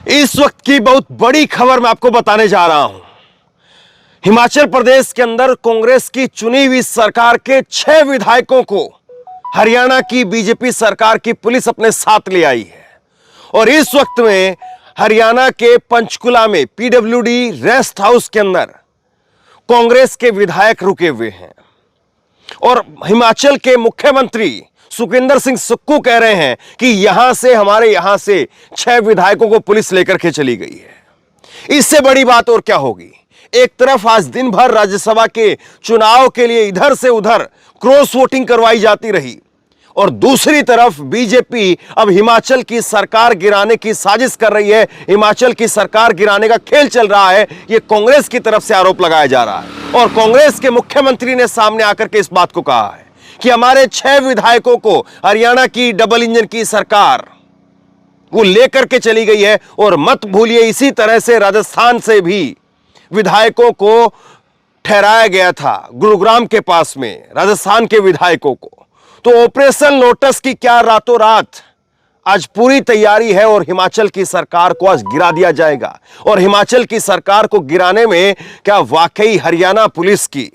इस वक्त की बहुत बड़ी खबर मैं आपको बताने जा रहा हूं। हिमाचल प्रदेश के अंदर कांग्रेस की चुनी हुई सरकार के 6 विधायकों को हरियाणा की बीजेपी सरकार की पुलिस अपने साथ ले आई है और इस वक्त में हरियाणा के पंचकुला में पीडब्ल्यूडी रेस्ट हाउस के अंदर कांग्रेस के विधायक रुके हुए हैं और हिमाचल के मुख्यमंत्री सुखविंदर सिंह सुक्खू कह रहे हैं कि हमारे यहां से 6 विधायकों को पुलिस लेकर के चली गई है। इससे बड़ी बात और क्या होगी। एक तरफ आज दिन भर राज्यसभा के चुनाव के लिए इधर से उधर क्रॉस वोटिंग करवाई जाती रही और दूसरी तरफ बीजेपी अब हिमाचल की सरकार गिराने की साजिश कर रही है। हिमाचल की सरकार गिराने का खेल चल रहा है, यह कांग्रेस की तरफ से आरोप लगाया जा रहा है और कांग्रेस के मुख्यमंत्री ने सामने आकर के इस बात को कहा है कि हमारे 6 विधायकों को हरियाणा की डबल इंजन की सरकार वो लेकर के चली गई है। और मत भूलिए, इसी तरह से राजस्थान से भी विधायकों को ठहराया गया था गुरुग्राम के पास में, राजस्थान के विधायकों को। तो ऑपरेशन लोटस की क्या रातों रात आज पूरी तैयारी है और हिमाचल की सरकार को आज गिरा दिया जाएगा। और हिमाचल की सरकार को गिराने में क्या वाकई हरियाणा पुलिस की,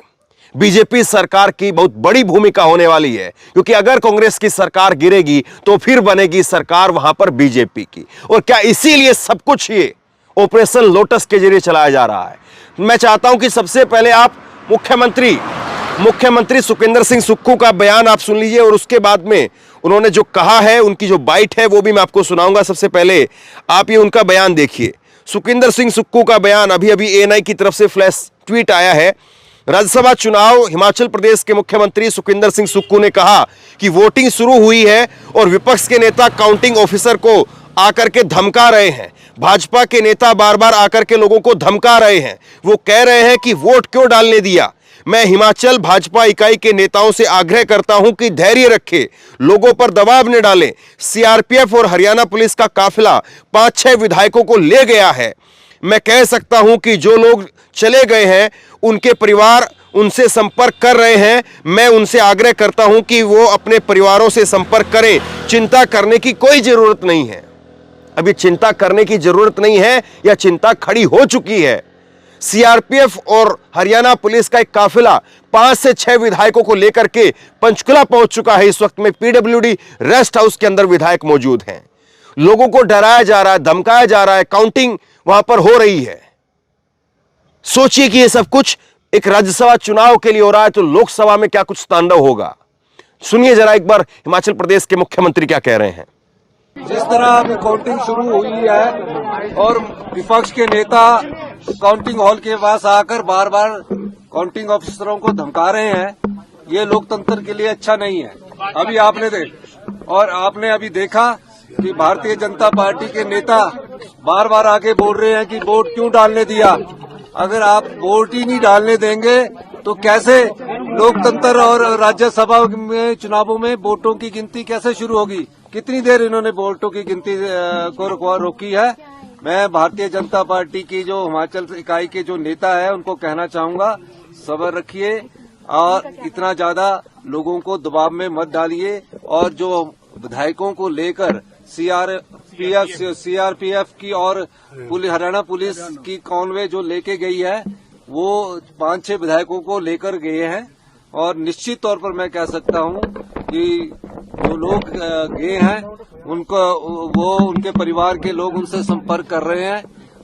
बीजेपी सरकार की बहुत बड़ी भूमिका होने वाली है, क्योंकि अगर कांग्रेस की सरकार गिरेगी तो फिर बनेगी सरकार वहां पर बीजेपी की। और क्या इसीलिए सब कुछ ये ऑपरेशन लोटस के जरिए चलाया जा रहा है। मैं चाहता हूं कि सबसे पहले आप मुख्यमंत्री सुखविंदर सिंह सुक्खू का बयान आप सुन लीजिए और उसके बाद में उन्होंने जो कहा है, उनकी जो बाइट है वो भी मैं आपको सुनाऊंगा। सबसे पहले आप ये उनका बयान देखिए। सुखविंदर सिंह सुक्खू का बयान अभी एएनआई की तरफ से फ्लैश ट्वीट आया है। राज्यसभा चुनाव, हिमाचल प्रदेश के मुख्यमंत्री सुखविंदर सिंह सुक्खू ने कहा कि वोटिंग शुरू हुई है और विपक्ष के नेता काउंटिंग ऑफिसर को आकर के धमका रहे हैं। भाजपा के नेता बार बार आकर के लोगों को धमका रहे हैं। वो कह रहे हैं कि वोट क्यों डालने दिया। मैं हिमाचल भाजपा इकाई के नेताओं से आग्रह करता हूं कि धैर्य रखें, लोगों पर दबाव न डालें। सीआरपीएफ और हरियाणा पुलिस का काफिला 5-6 विधायकों को ले गया है। मैं कह सकता हूं कि जो लोग चले गए हैं उनके परिवार उनसे संपर्क कर रहे हैं। मैं उनसे आग्रह करता हूं कि वो अपने परिवारों से संपर्क करें। चिंता करने की कोई जरूरत नहीं है। अभी चिंता करने की जरूरत नहीं है या चिंता खड़ी हो चुकी है। सीआरपीएफ और हरियाणा पुलिस का एक काफिला 5 से 6 विधायकों को लेकर के पंचकुला पहुंच चुका है। इस वक्त में पीडब्ल्यूडी रेस्ट हाउस के अंदर विधायक मौजूद हैं। लोगों को डराया जा रहा है, धमकाया जा रहा है, काउंटिंग वहां पर हो रही है। सोचिए कि यह सब कुछ एक राज्यसभा चुनाव के लिए हो रहा है तो लोकसभा में क्या कुछ तांडव होगा। सुनिए जरा एक बार हिमाचल प्रदेश के मुख्यमंत्री क्या कह रहे हैं। जिस तरह अभी काउंटिंग शुरू हुई है और विपक्ष के नेता काउंटिंग हॉल के पास आकर बार बार काउंटिंग ऑफिसरों को धमका रहे हैं, ये लोकतंत्र के लिए अच्छा नहीं है। अभी आपने अभी देखा कि भारतीय जनता पार्टी के नेता बार बार आके बोल रहे हैं कि वोट क्यों डालने दिया। अगर आप वोट ही नहीं डालने देंगे तो कैसे लोकतंत्र और राज्यसभा में चुनावों में वोटों की गिनती कैसे शुरू होगी। कितनी देर इन्होंने वोटों की गिनती को रोकी है। मैं भारतीय जनता पार्टी की जो हिमाचल इकाई के जो नेता है उनको कहना चाहूंगा, सब्र रखिए और इतना ज्यादा लोगों को दबाव में मत डालिए। और जो विधायकों को लेकर सीआरपीएफ की और हरियाणा पुलिस की कॉन्वे जो लेके गई है वो 5-6 विधायकों को लेकर गए हैं। और निश्चित तौर पर मैं कह सकता हूं कि जो लोग गए हैं उनके परिवार के लोग उनसे संपर्क कर रहे हैं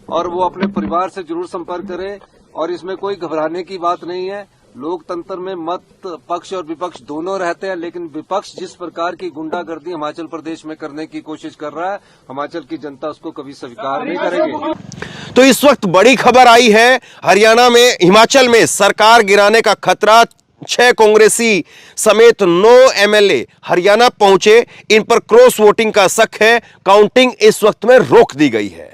और वो अपने परिवार से जरूर संपर्क करें। और इसमें कोई घबराने की बात नहीं है। लोकतंत्र में मत पक्ष और विपक्ष दोनों रहते हैं, लेकिन विपक्ष जिस प्रकार की गुंडागर्दी हिमाचल प्रदेश में करने की कोशिश कर रहा है, हिमाचल की जनता उसको कभी स्वीकार नहीं करेगी। तो इस वक्त बड़ी खबर आई है, हरियाणा में, हिमाचल में सरकार गिराने का खतरा। 6 कांग्रेसी समेत 9 एमएलए हरियाणा पहुंचे। इन पर क्रॉस वोटिंग का शक है। काउंटिंग इस वक्त में रोक दी गई है।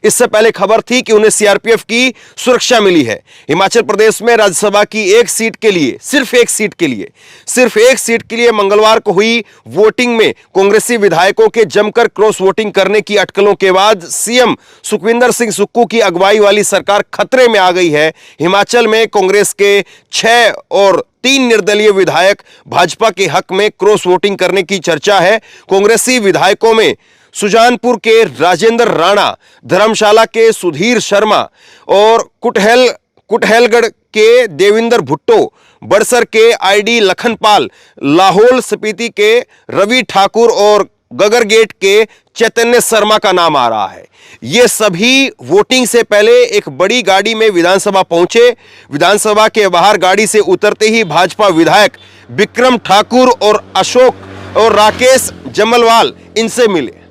इससे पहले खबर थी कि उन्हें सीआरपीएफ की सुरक्षा मिली है। हिमाचल प्रदेश में राज्यसभा की सिर्फ एक सीट के लिए मंगलवार को हुई वोटिंग में कांग्रेसी विधायकों के जमकर क्रॉस वोटिंग करने की अटकलों के बाद सीएम सुखविंदर सिंह सुक्खू की अगुवाई वाली सरकार खतरे में आ गई है। हिमाचल में कांग्रेस के 6 और 3 निर्दलीय विधायक भाजपा के हक में क्रॉस वोटिंग करने की चर्चा है। कांग्रेसी विधायकों में सुजानपुर के राजेंद्र राणा, धर्मशाला के सुधीर शर्मा और कुटहेलगढ़ के देविंदर भुट्टो, बड़सर के आईडी लखनपाल, लाहौल स्पीति के रवि ठाकुर और गगरगेट के चैतन्य शर्मा का नाम आ रहा है। ये सभी वोटिंग से पहले एक बड़ी गाड़ी में विधानसभा पहुंचे। विधानसभा के बाहर गाड़ी से उतरते ही भाजपा विधायक विक्रम ठाकुर और अशोक और राकेश जमलवाल इनसे मिले।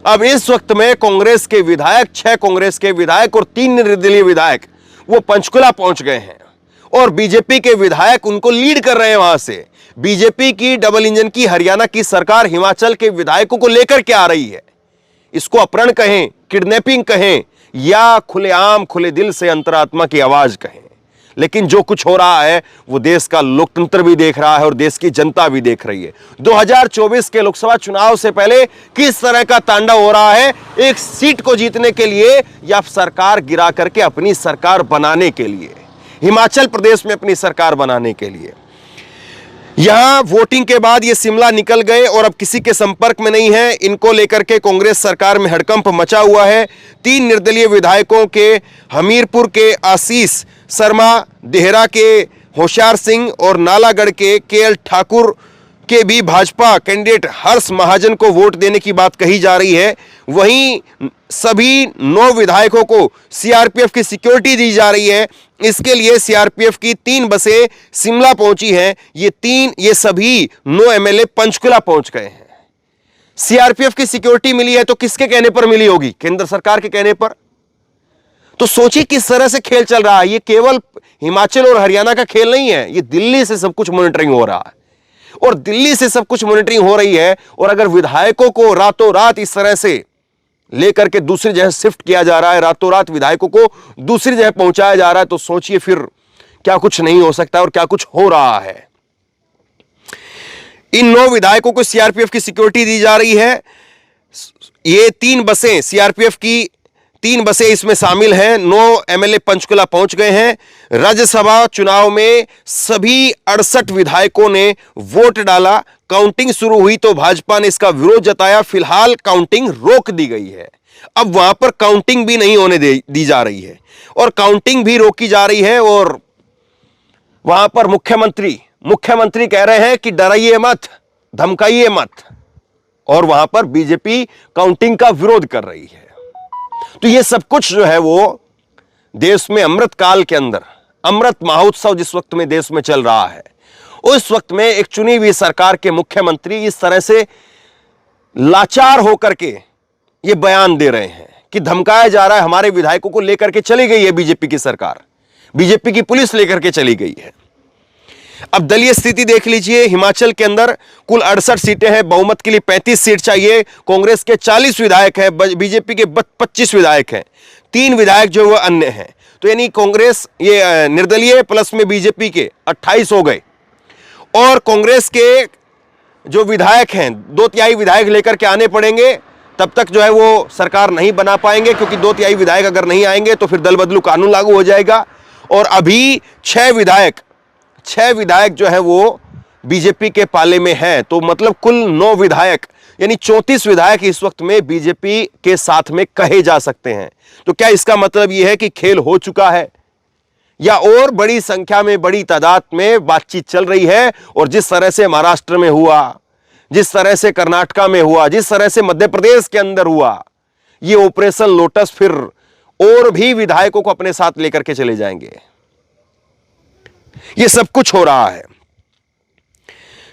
अब इस वक्त में कांग्रेस के विधायक, 6 कांग्रेस के विधायक और 3 निर्दलीय विधायक वो पंचकुला पहुंच गए हैं और बीजेपी के विधायक उनको लीड कर रहे हैं। वहां से बीजेपी की डबल इंजन की हरियाणा की सरकार हिमाचल के विधायकों को लेकर के आ रही है। इसको अपहरण कहें, किडनैपिंग कहें या खुलेआम खुले दिल से अंतरात्मा की आवाज कहें, लेकिन जो कुछ हो रहा है वो देश का लोकतंत्र भी देख रहा है और देश की जनता भी देख रही है। 2024 के लोकसभा चुनाव से पहले किस तरह का तांडव हो रहा है, एक सीट को जीतने के लिए या सरकार गिरा करके अपनी सरकार बनाने के लिए, हिमाचल प्रदेश में अपनी सरकार बनाने के लिए। यहां वोटिंग के बाद ये शिमला निकल गए और अब किसी के संपर्क में नहीं है। इनको लेकर के कांग्रेस सरकार में हड़कंप मचा हुआ है। 3 निर्दलीय विधायकों के हमीरपुर के आशीष शर्मा, देहरा के होशियार सिंह और नालागढ़ के केएल ठाकुर के भी भाजपा कैंडिडेट हर्ष महाजन को वोट देने की बात कही जा रही है। वहीं सभी 9 विधायकों को सीआरपीएफ की सिक्योरिटी दी जा रही है। इसके लिए सीआरपीएफ की 3 बसें शिमला पहुंची हैं। ये सभी 9 एमएलए पंचकुला पहुंच गए हैं। सीआरपीएफ की सिक्योरिटी मिली है तो किसके कहने पर मिली होगी? केंद्र सरकार के कहने पर। तो सोचिए किस तरह से खेल चल रहा है। ये केवल हिमाचल और हरियाणा का खेल नहीं है, ये दिल्ली से सब कुछ मॉनिटरिंग हो रहा है और दिल्ली से सब कुछ मॉनिटरिंग हो रही है। और अगर विधायकों को रातों रात इस तरह से लेकर के दूसरी जगह शिफ्ट किया जा रहा है, रातों रात विधायकों को दूसरी जगह पहुंचाया जा रहा है, तो सोचिए फिर क्या कुछ नहीं हो सकता और क्या कुछ हो रहा है। इन 9 विधायकों को सीआरपीएफ की सिक्योरिटी दी जा रही है। ये 3 बसें सीआरपीएफ की 3 बसें इसमें शामिल हैं। 9 एमएलए पंचकुला पहुंच गए हैं। राज्यसभा चुनाव में सभी 68 विधायकों ने वोट डाला। काउंटिंग शुरू हुई तो भाजपा ने इसका विरोध जताया। फिलहाल काउंटिंग रोक दी गई है। अब वहां पर काउंटिंग भी नहीं होने दी जा रही है और काउंटिंग भी रोकी जा रही है। और वहां पर मुख्यमंत्री कह रहे हैं कि डराइए मत, धमकाइए मत, और वहां पर बीजेपी काउंटिंग का विरोध कर रही है। तो ये सब कुछ जो है वो देश में अमृत काल के अंदर, अमृत महोत्सव जिस वक्त में देश में चल रहा है, उस वक्त में एक चुनी हुई सरकार के मुख्यमंत्री इस तरह से लाचार होकर के ये बयान दे रहे हैं कि धमकाया जा रहा है। हमारे विधायकों को लेकर के चली गई है बीजेपी की सरकार, बीजेपी की पुलिस लेकर के चली गई है। अब दलीय स्थिति देख लीजिए। हिमाचल के अंदर कुल 68 सीटें हैं, बहुमत के लिए 35 सीट चाहिए। कांग्रेस के 40 विधायक हैं, बीजेपी के 25 विधायक हैं, 3 विधायक जो वो अन्य हैं। तो यानी कांग्रेस ये निर्दलीय प्लस में बीजेपी के 28 हो गए। और कांग्रेस के जो विधायक हैं 2/3 विधायक लेकर के आने पड़ेंगे, तब तक जो है वो सरकार नहीं बना पाएंगे, क्योंकि 2/3 विधायक अगर नहीं आएंगे तो फिर दल बदलू कानून लागू हो जाएगा। और अभी 6 विधायक जो है वो बीजेपी के पाले में हैं। तो मतलब कुल 9 विधायक यानी 34 विधायक इस वक्त में बीजेपी के साथ में कहे जा सकते हैं। तो क्या इसका मतलब यह है कि खेल हो चुका है या और बड़ी संख्या में, बड़ी तादाद में बातचीत चल रही है? और जिस तरह से महाराष्ट्र में हुआ, जिस तरह से कर्नाटका में हुआ, जिस तरह से मध्य प्रदेश के अंदर हुआ, ये ऑपरेशन लोटस फिर और भी विधायकों को अपने साथ लेकर के चले जाएंगे। ये सब कुछ हो रहा है।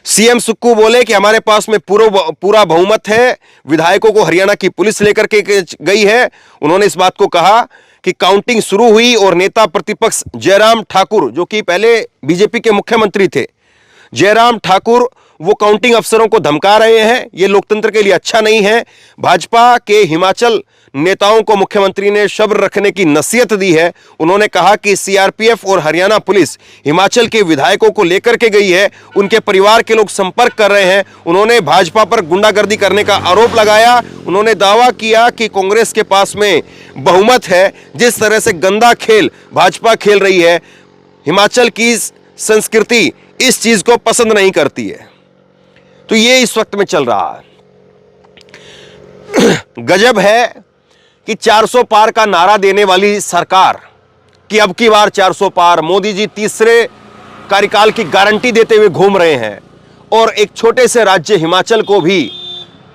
सीएम सुक्खू बोले कि हमारे पास में पूरा बहुमत है। विधायकों को हरियाणा की पुलिस लेकर के गई है। उन्होंने इस बात को कहा कि काउंटिंग शुरू हुई और नेता प्रतिपक्ष जयराम ठाकुर, जो कि पहले बीजेपी के मुख्यमंत्री थे, जयराम ठाकुर वो काउंटिंग अफसरों को धमका रहे हैं। ये लोकतंत्र के लिए अच्छा नहीं है। भाजपा के हिमाचल नेताओं को मुख्यमंत्री ने सब्र रखने की नसीहत दी है। उन्होंने कहा कि सीआरपीएफ और हरियाणा पुलिस हिमाचल के विधायकों को लेकर के गई है, उनके परिवार के लोग संपर्क कर रहे हैं। उन्होंने भाजपा पर गुंडागर्दी करने का आरोप लगाया। उन्होंने दावा किया कि कांग्रेस के पास में बहुमत है। जिस तरह से गंदा खेल भाजपा खेल रही है, हिमाचल की संस्कृति इस चीज को पसंद नहीं करती है। तो ये इस वक्त में चल रहा है। गजब है कि 400 पार का नारा देने वाली सरकार कि अब की बार 400 पार, मोदी जी तीसरे कार्यकाल की गारंटी देते हुए घूम रहे हैं, और एक छोटे से राज्य हिमाचल को भी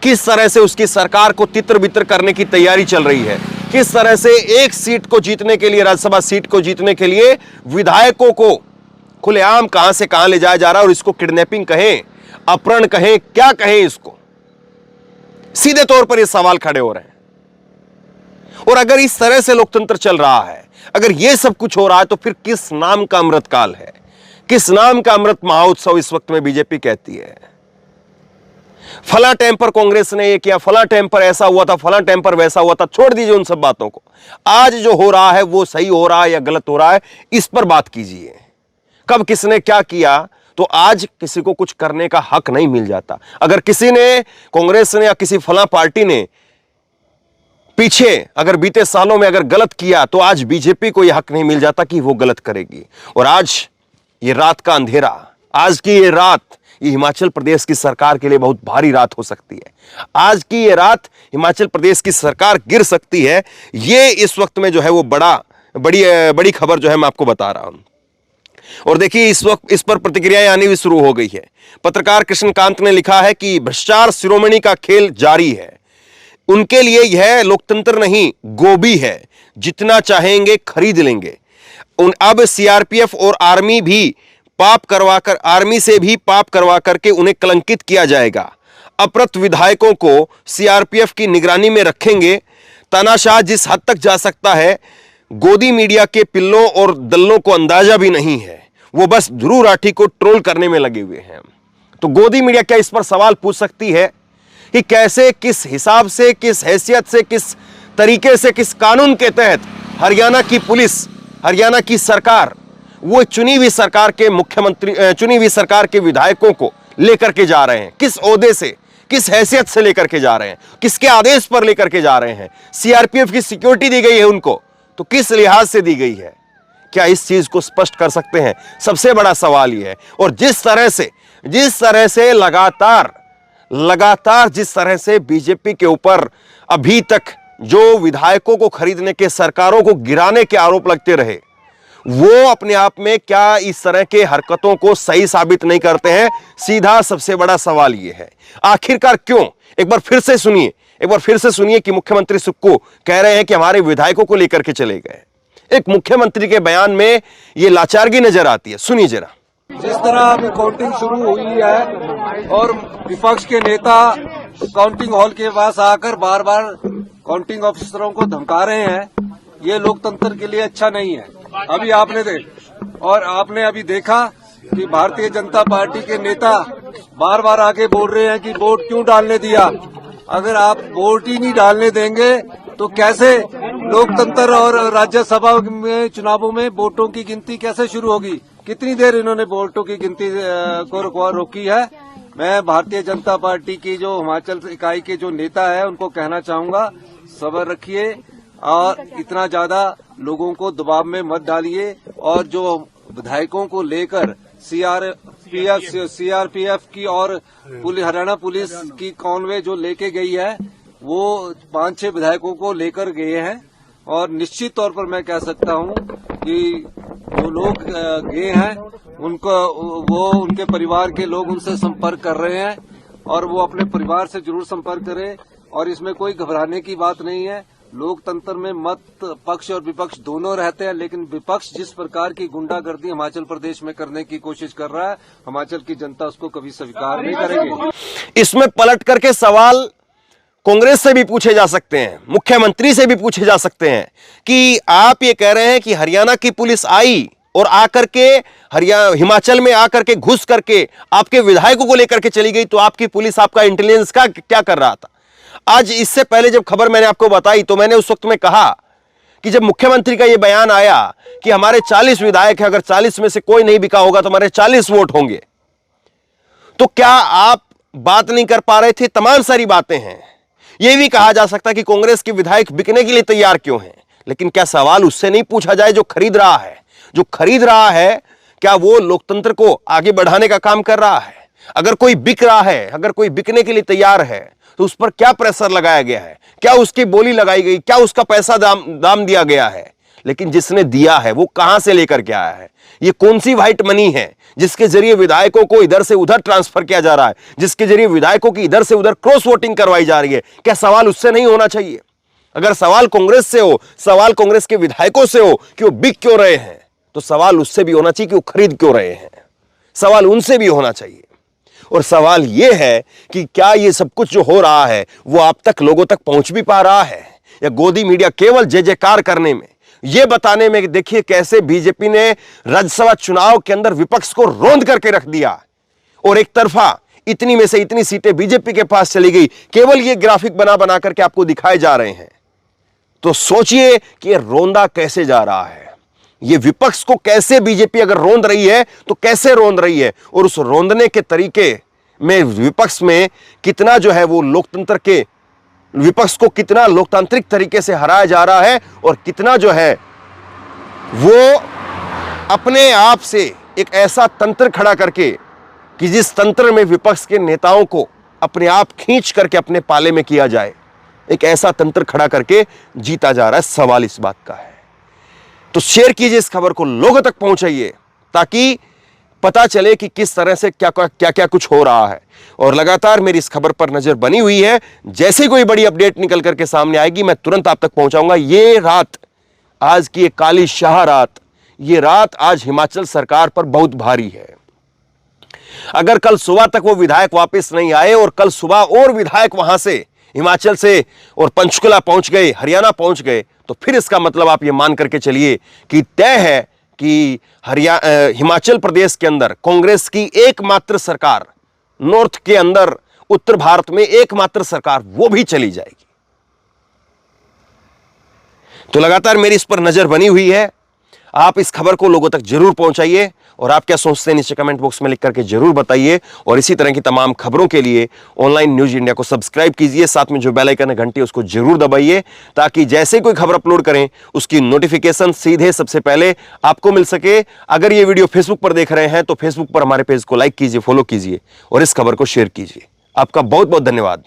किस तरह से उसकी सरकार को तितर बितर करने की तैयारी चल रही है, किस तरह से एक सीट को जीतने के लिए, राज्यसभा सीट को जीतने के लिए विधायकों को खुलेआम कहां से कहां ले जाया जा रहा है, और इसको किडनैपिंग कहें, अपहरण कहें, क्या कहें, इसको सीधे तौर पर ये सवाल खड़े हो रहे हैं। और अगर इस तरह से लोकतंत्र चल रहा है, अगर ये सब कुछ हो रहा है, तो फिर किस नाम का अमृतकाल है, किस नाम का अमृत महोत्सव इस वक्त में बीजेपी कहती है। फला टाइम पर कांग्रेस ने ये किया, फला टाइम पर ऐसा हुआ था, फला टाइम पर वैसा हुआ था, छोड़ दीजिए उन सब बातों को। आज जो हो रहा है वो सही हो रहा है या गलत हो रहा है, इस पर बात कीजिए। कब किसने क्या किया, तो आज किसी को कुछ करने का हक नहीं मिल जाता। अगर किसी ने, कांग्रेस ने या किसी फला पार्टी ने पीछे अगर बीते सालों में अगर गलत किया, तो आज बीजेपी को यह हक नहीं मिल जाता कि वो गलत करेगी। और आज ये रात का अंधेरा, आज की ये रात, ये हिमाचल प्रदेश की सरकार के लिए बहुत भारी रात हो सकती है। आज की ये रात हिमाचल प्रदेश की सरकार गिर सकती है। ये इस वक्त में जो है वो बड़ी खबर जो है मैं आपको बता रहा हूं। और देखिए, इस वक्त इस पर प्रतिक्रियाएं आनी भी शुरू हो गई है। पत्रकार कृष्णकांत ने लिखा है कि भ्रष्टाचार शिरोमणि का खेल जारी है, उनके लिए यह लोकतंत्र नहीं गोभी है, जितना चाहेंगे खरीद लेंगे। अब सीआरपीएफ और आर्मी से भी पाप करवा करके उन्हें कलंकित किया जाएगा। अपरत विधायकों को सीआरपीएफ की निगरानी में रखेंगे। तानाशाह जिस हद तक जा सकता है, गोदी मीडिया के पिल्लों और दल्लों को अंदाजा भी नहीं है, वो बस ध्रुव राठी को ट्रोल करने में लगे हुए हैं। तो गोदी मीडिया क्या इस पर सवाल पूछ सकती है कि कैसे, किस हिसाब से, किस हैसियत से, किस तरीके से, किस कानून के तहत हरियाणा की पुलिस, हरियाणा की सरकार वो चुनी हुई सरकार के मुख्यमंत्री, चुनी हुई सरकार के विधायकों को लेकर के जा रहे हैं, किस ओहदे से, किस हैसियत से लेकर के जा रहे हैं, किसके आदेश पर लेकर के जा रहे हैं। सीआरपीएफ की सिक्योरिटी दी गई है उनको, तो किस लिहाज से दी गई है, क्या इस चीज को स्पष्ट कर सकते हैं? सबसे बड़ा सवाल यह है। और जिस तरह से लगातार जिस तरह से बीजेपी के ऊपर अभी तक जो विधायकों को खरीदने के, सरकारों को गिराने के आरोप लगते रहे, वो अपने आप में क्या इस तरह के हरकतों को सही साबित नहीं करते हैं? सीधा सबसे बड़ा सवाल यह है, आखिरकार क्यों? एक बार फिर से सुनिए कि मुख्यमंत्री सुक्खू कह रहे हैं कि हमारे विधायकों को लेकर के चले गए। एक मुख्यमंत्री के बयान में यह लाचारगी नजर आती है, सुनिए जरा। जिस तरह अभी काउंटिंग शुरू हुई है और विपक्ष के नेता काउंटिंग हॉल के पास आकर बार बार काउंटिंग ऑफिसरों को धमका रहे हैं, ये लोकतंत्र के लिए अच्छा नहीं है। अभी आपने अभी देखा कि भारतीय जनता पार्टी के नेता बार बार आके बोल रहे हैं कि वोट क्यों डालने दिया। अगर आप वोट ही नहीं डालने देंगे तो कैसे लोकतंत्र और राज्यसभा में चुनावों में वोटों की गिनती कैसे शुरू होगी? कितनी देर इन्होंने वोटों की गिनती को रोकी है। मैं भारतीय जनता पार्टी की जो हिमाचल इकाई के जो नेता है उनको कहना चाहूंगा, सब्र रखिए और इतना ज्यादा लोगों को दबाव में मत डालिए। और जो विधायकों को लेकर सीआरपीएफ की और हरियाणा पुलिस की कॉन्वे जो लेके गई है, वो 5-6 विधायकों को लेकर गए हैं। और निश्चित तौर पर मैं कह सकता हूं कि जो लोग गए हैं उनके परिवार के लोग उनसे संपर्क कर रहे हैं और वो अपने परिवार से जरूर संपर्क करें। और इसमें कोई घबराने की बात नहीं है। लोकतंत्र में मत पक्ष और विपक्ष दोनों रहते हैं, लेकिन विपक्ष जिस प्रकार की गुंडागर्दी हिमाचल प्रदेश में करने की कोशिश कर रहा है, हिमाचल की जनता उसको कभी स्वीकार नहीं करेगी। इसमें पलट करके सवाल कांग्रेस से भी पूछे जा सकते हैं, मुख्यमंत्री से भी पूछे जा सकते हैं कि आप ये कह रहे हैं कि हरियाणा की पुलिस आई और आकर के हिमाचल में आकर के घुस करके आपके विधायकों को लेकर के चली गई, तो आपकी पुलिस, आपका इंटेलिजेंस का क्या कर रहा था? आज इससे पहले जब खबर मैंने आपको बताई तो मैंने उस वक्त में कहा कि जब मुख्यमंत्री का यह बयान आया कि हमारे 40 विधायक हैं, अगर 40 में से कोई नहीं बिका होगा तो हमारे 40 वोट होंगे, तो क्या आप बात नहीं कर पा रहे थे? तमाम सारी बातें हैं। यह भी कहा जा सकता है कि कांग्रेस के विधायक बिकने के लिए तैयार क्यों हैं, लेकिन क्या सवाल उससे नहीं पूछा जाए जो खरीद रहा है? जो खरीद रहा है, क्या वो लोकतंत्र को आगे बढ़ाने का काम कर रहा है? अगर कोई बिक रहा है, अगर कोई बिकने के लिए तैयार है, तो उस पर क्या प्रेशर लगाया गया है, क्या उसकी बोली लगाई गई, क्या उसका पैसा दाम दिया गया है। लेकिन जिसने दिया है वो कहां से लेकर के आया है, ये कौन सी व्हाइट मनी है जिसके जरिए विधायकों को इधर से उधर ट्रांसफर किया जा रहा है, जिसके जरिए विधायकों की इधर से उधर क्रॉस वोटिंग करवाई जा रही है। क्या सवाल उससे नहीं होना चाहिए? अगर सवाल कांग्रेस से हो, सवाल कांग्रेस के विधायकों से हो कि वो बिक क्यों रहे हैं, तो सवाल उससे भी होना चाहिए कि वो खरीद क्यों रहे हैं। सवाल उनसे भी होना चाहिए। और सवाल यह है कि क्या ये सब कुछ जो हो रहा है वो आप तक, लोगों तक पहुंच भी पा रहा है, या गोदी मीडिया केवल जय जयकार करने में, यह बताने में कि देखिए कैसे बीजेपी ने राज्यसभा चुनाव के अंदर विपक्ष को रौंद करके रख दिया और एक तरफा इतनी में से इतनी सीटें बीजेपी के पास चली गई, केवल ये ग्राफिक बना बना करके आपको दिखाए जा रहे हैं। तो सोचिए कि ये रौंदा कैसे जा रहा है, ये विपक्ष को कैसे बीजेपी अगर रौंद रही है तो कैसे रौंद रही है, और उस रौंदने के तरीके में विपक्ष में कितना जो है वो लोकतंत्र के, विपक्ष को कितना लोकतांत्रिक तरीके से हराया जा रहा है, और कितना जो है वो अपने आप से एक ऐसा तंत्र खड़ा करके कि जिस तंत्र में विपक्ष के नेताओं को अपने आप खींच करके अपने पाले में किया जाए, एक ऐसा तंत्र खड़ा करके जीता जा रहा है। सवाल इस बात का है। तो शेयर कीजिए इस खबर को, लोगों तक पहुंचाइए ताकि पता चले कि किस तरह से क्या क्या कुछ हो रहा है। और लगातार मेरी इस खबर पर नजर बनी हुई है, जैसे कोई बड़ी अपडेट निकल करके सामने आएगी मैं तुरंत आप तक पहुंचाऊंगा। ये रात, आज की एक काली शाह रात, ये रात आज हिमाचल सरकार पर बहुत भारी है। अगर कल सुबह तक वो विधायक वापस नहीं आए और कल सुबह और विधायक वहां से, हिमाचल से और पंचकुला पहुंच गए, हरियाणा पहुंच गए, तो फिर इसका मतलब आप ये मान करके चलिए कि तय है कि हिमाचल प्रदेश के अंदर कांग्रेस की एकमात्र सरकार, नॉर्थ के अंदर, उत्तर भारत में एकमात्र सरकार, वो भी चली जाएगी। तो लगातार मेरी इस पर नजर बनी हुई है। आप इस खबर को लोगों तक जरूर पहुंचाइए और आप क्या सोचते हैं नीचे कमेंट बॉक्स में लिख करके जरूर बताइए। और इसी तरह की तमाम खबरों के लिए ऑनलाइन न्यूज इंडिया को सब्सक्राइब कीजिए, साथ में जो बेल आइकन है घंटी उसको जरूर दबाइए ताकि जैसे कोई खबर अपलोड करें उसकी नोटिफिकेशन सीधे सबसे पहले आपको मिल सके। अगर ये वीडियो फेसबुक पर देख रहे हैं तो फेसबुक पर हमारे पेज को लाइक कीजिए, फॉलो कीजिए और इस खबर को शेयर कीजिए। आपका बहुत बहुत धन्यवाद।